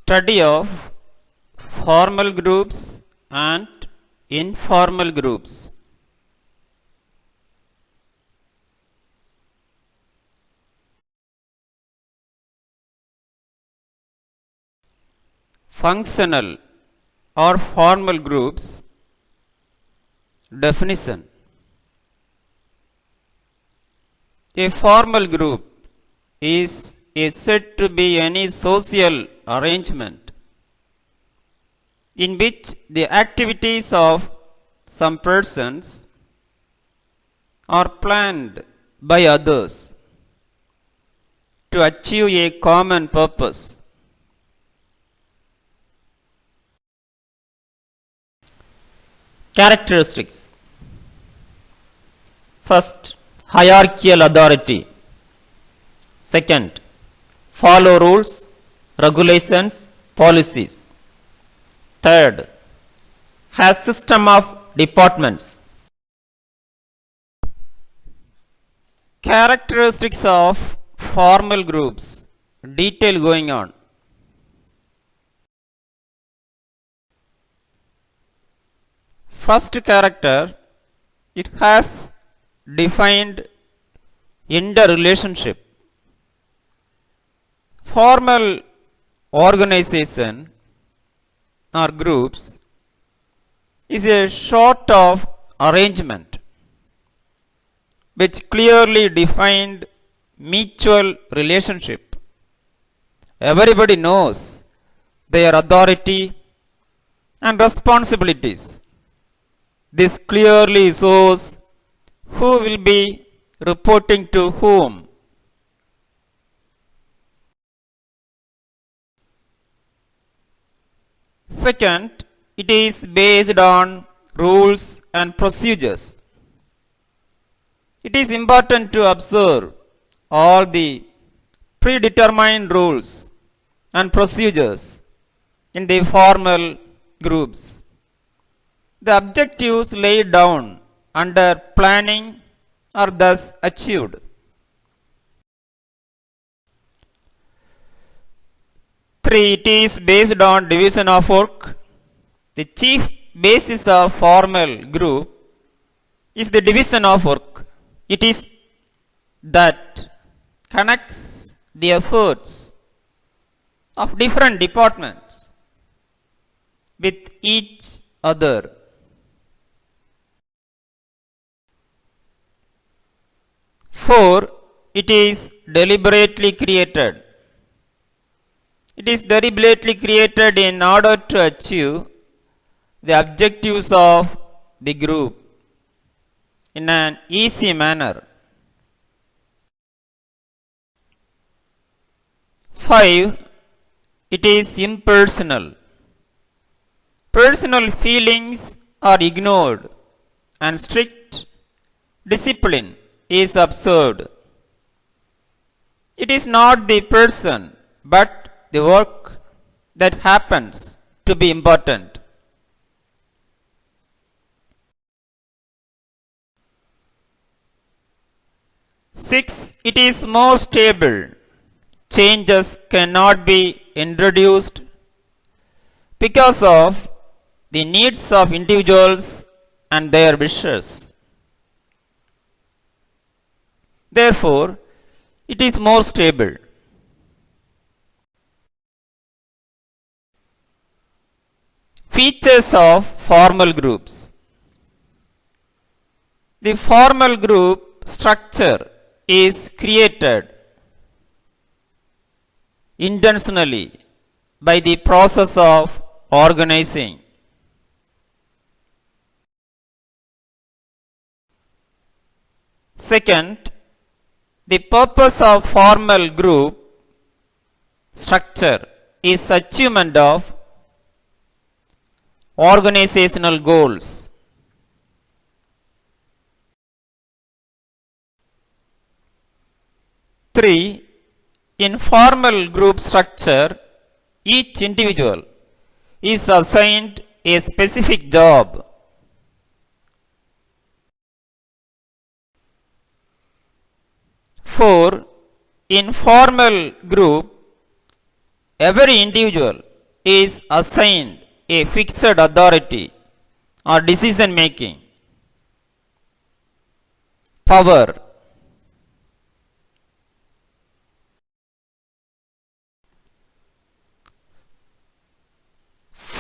Study of formal groups and informal groups. Functional or formal groups. Definition. A formal group is said to be any social arrangement in which the activities of some persons are planned by others to achieve a common purpose. Characteristics. First, hierarchical authority. Second, follow rules, regulations, policies. Third, has system of departments. Characteristics of formal groups. Detail going on. First character, it has defined interrelationship. Formal organization or groups is a sort of arrangement which clearly defined mutual relationship. Everybody knows their authority and responsibilities. This clearly shows who will be reporting to whom. Second, it is based on rules and procedures. It is important to observe all the predetermined rules and procedures in the formal groups. The objectives laid down under planning are thus achieved. Three, it is based on division of work. The chief basis of formal group is the division of work. It is that connects the efforts of different departments with each other. Four, it is deliberately created. It is deliberately created in order to achieve the objectives of the group in an easy manner. 5, it is impersonal. Personal feelings are ignored and strict discipline is observed. It is not the person but the work that happens to be important. 6, it is more stable. Changes cannot be introduced because of the needs of individuals and their wishes. Therefore, it is more stable. Features of formal groups. The formal group structure is created intentionally by the process of organizing. Second, the purpose of formal group structure is achievement of organizational goals. 3, in formal group structure, each individual is assigned a specific job. 4, in formal group, every individual is assigned a fixed authority or decision making power.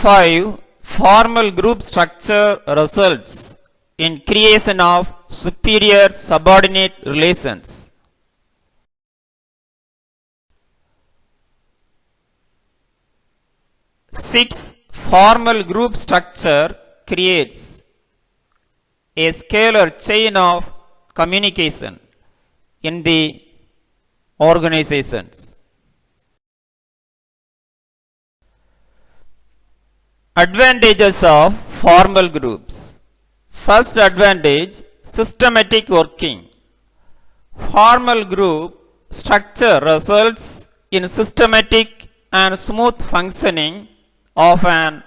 Five, formal group structure results in creation of superior subordinate relations. Six, formal group structure creates a scalar chain of communication in the organizations. Advantages of formal groups. First advantage, systematic working. Formal group structure results in systematic and smooth functioning of an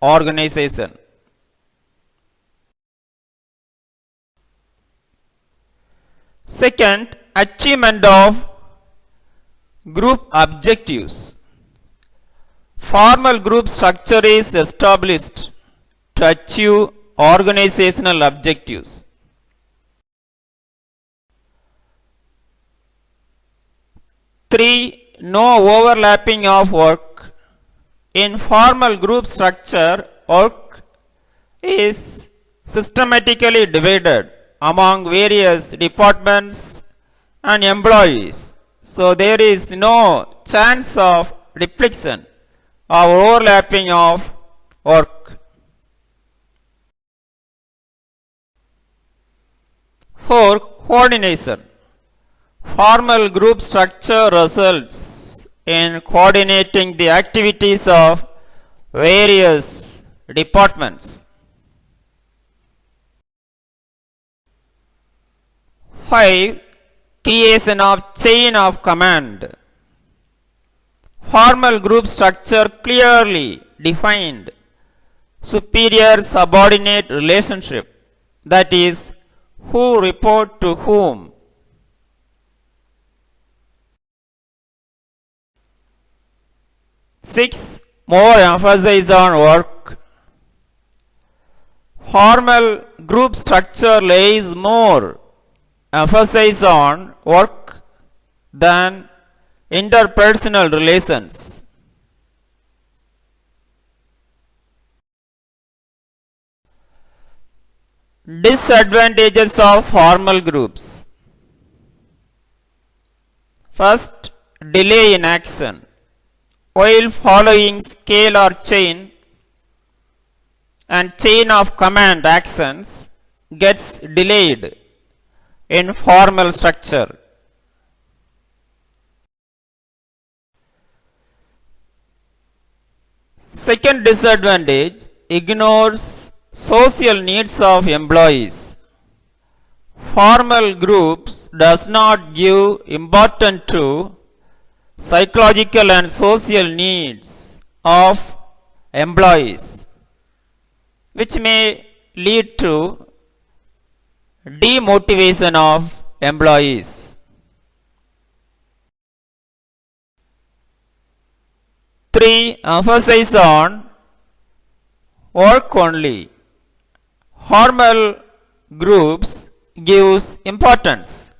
organization. Second, achievement of group objectives. Formal group structure is established to achieve organizational objectives. Three, no overlapping of work. In formal group structure, work is systematically divided among various departments and employees. So there is no chance of duplication or overlapping of work. Four, coordination. Formal group structure results in coordinating the activities of various departments. Five, creation of chain of command. Formal group structure clearly defined superior subordinate relationship, that is, who report to whom. Six, more emphasis on work. Formal group structure lays more emphasis on work than interpersonal relations. Disadvantages of formal groups. First, delay in action. While following scalar chain and chain of command actions gets delayed in formal structure. Second disadvantage, ignores social needs of employees. Formal groups does not give importance to psychological and social needs of employees, which may lead to demotivation of employees. Three, emphasis on work only. Formal groups gives importance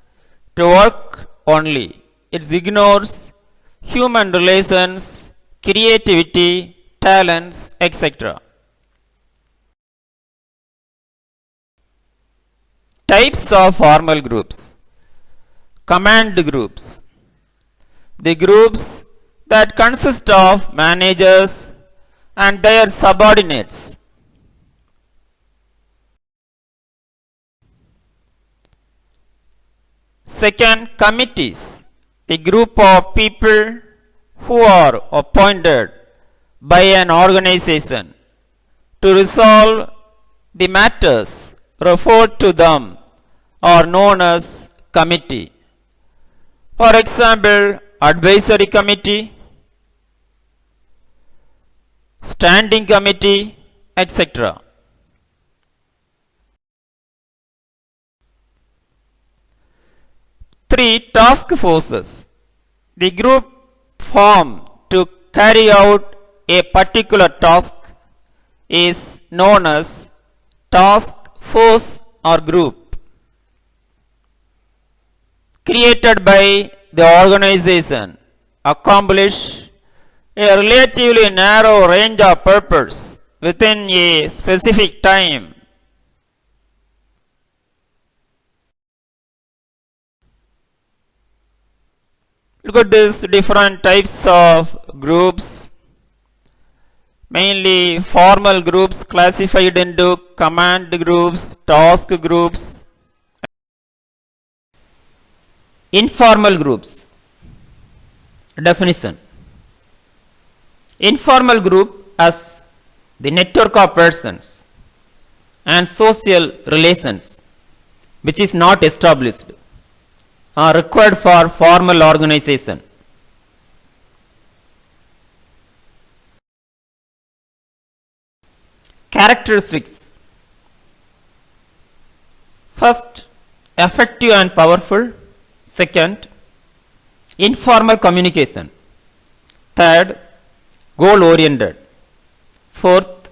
to work only. It ignores human relations, creativity, talents, etc. Types of formal groups. Command groups. The groups that consist of managers and their subordinates. Second, committees. The group of people who are appointed by an organization to resolve the matters referred to them are known as committee. For example, advisory committee, standing committee, etc. Three, task forces. The group formed to carry out a particular task is known as task force or group created by the organization accomplish a relatively narrow range of purpose within a specific time. Look at these different types of groups. Mainly formal groups classified into command groups, task groups, informal groups. Definition: informal group as the network of persons and social relations which is not established are required for formal organization. Characteristics: first, effective and powerful. Second, informal communication. Third, goal oriented. Fourth,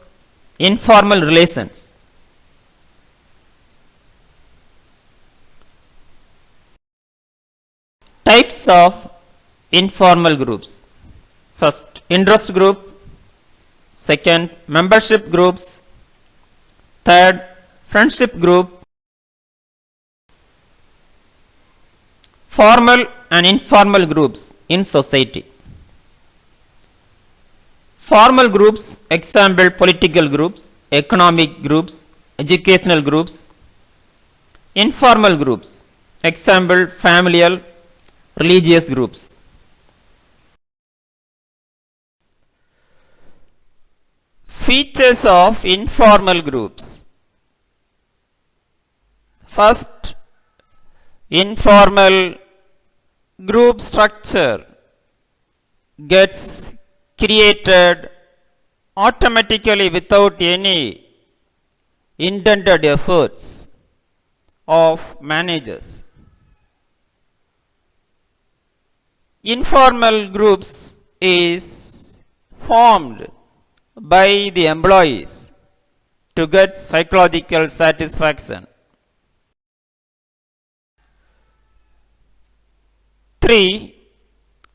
informal relations. Types of informal groups: first, interest group. Second, membership groups. Third, friendship group. Formal and informal groups in society. Formal groups, example political groups, economic groups, educational groups. Informal groups, example familial, religious groups. Features of informal groups. First, informal group structure gets created automatically without any intended efforts of managers. Informal groups is formed by the employees to get psychological satisfaction. 3.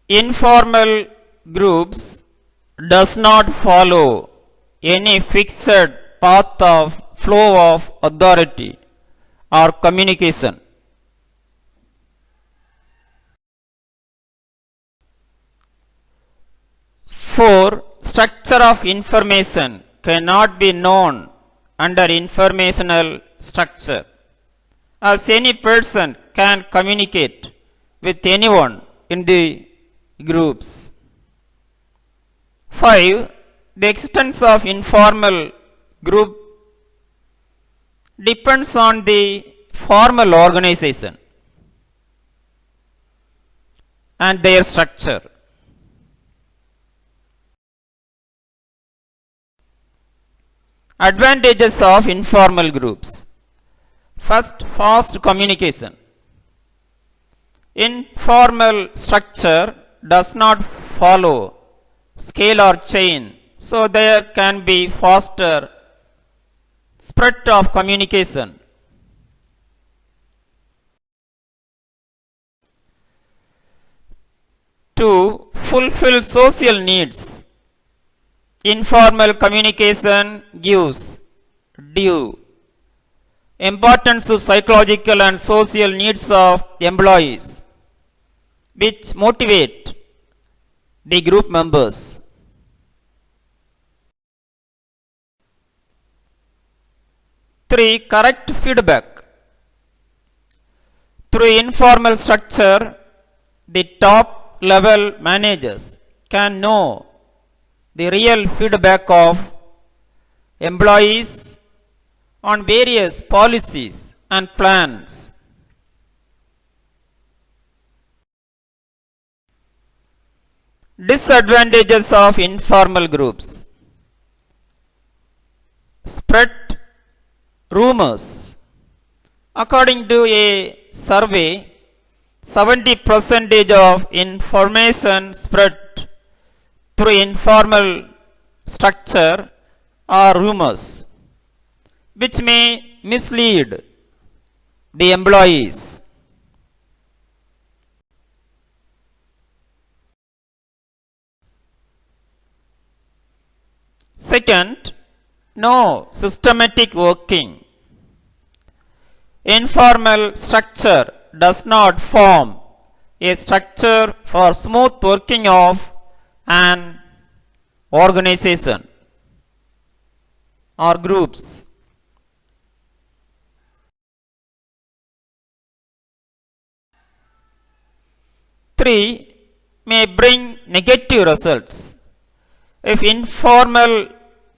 Informal groups does not follow any fixed path of flow of authority or communication. 4. Structure of information cannot be known under informational structure, as any person can communicate with anyone in the groups. 5. The extent of informal group depends on the formal organization and their structure. Advantages of informal groups. First, fast communication. Informal structure does not follow scale or chain, so there can be faster spread of communication. To fulfill social needs, informal communication gives due importance to psychological and social needs of employees, which motivate the group members. 3. Correct feedback. Through informal structure, the top level managers can know the real feedback of employees on various policies and plans. Disadvantages of informal groups. Spread rumors. According to a survey, 70% of information spread through informal structure or rumors which may mislead the employees. Second, no systematic working. Informal structure does not form a structure for smooth working of an organization or groups. Three, may bring negative results. If informal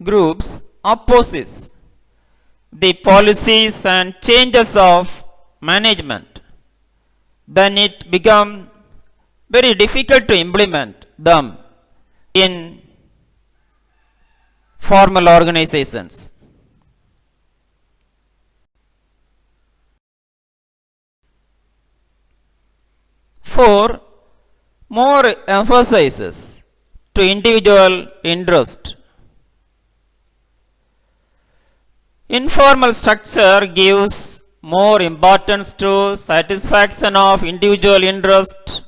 groups opposes the policies and changes of management, then it becomes very difficult to implement them in formal organizations. Four, more emphasizes to individual interest. Informal structure gives more importance to satisfaction of individual interest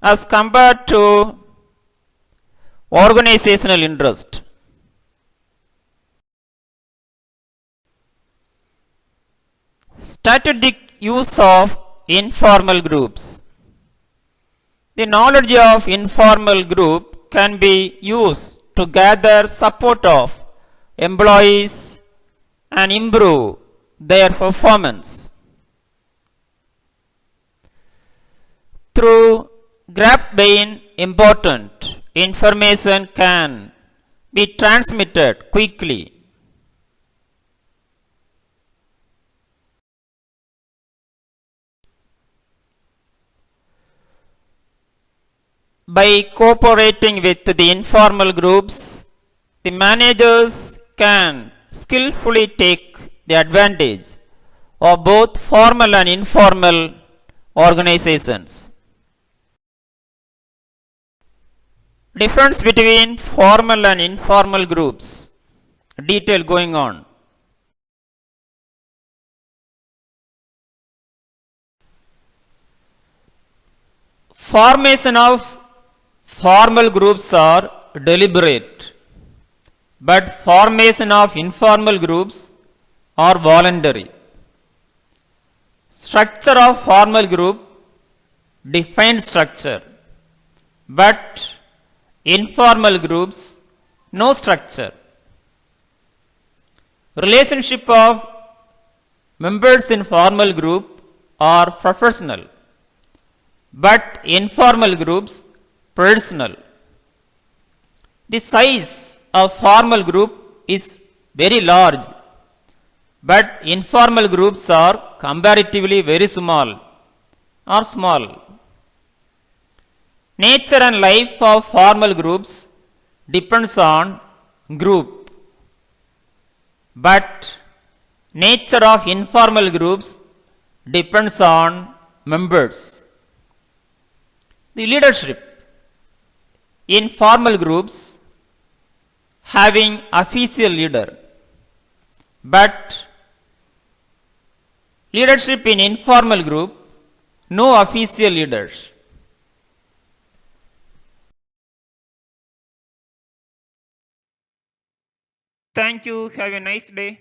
as compared to organizational interest. Strategic use of informal groups. The knowledge of informal group can be used to gather support of employees and improve their performance. Through grapevine, important information can be transmitted quickly. By cooperating with the informal groups, the managers can skillfully take the advantage of both formal and informal organizations. Difference between formal and informal groups. Detail going on. Formation of formal groups are deliberate, but formation of informal groups are voluntary. Structure of formal group, defined structure, but informal groups, no structure. Relationship of members in formal group are professional, but informal groups personal. The size of formal group is very large, but informal groups are comparatively very small or small. Nature and life of formal groups depends on group, but nature of informal groups depends on members. The leadership in formal groups having official leader, but leadership in informal group no official leaders. Thank you. Have a nice day.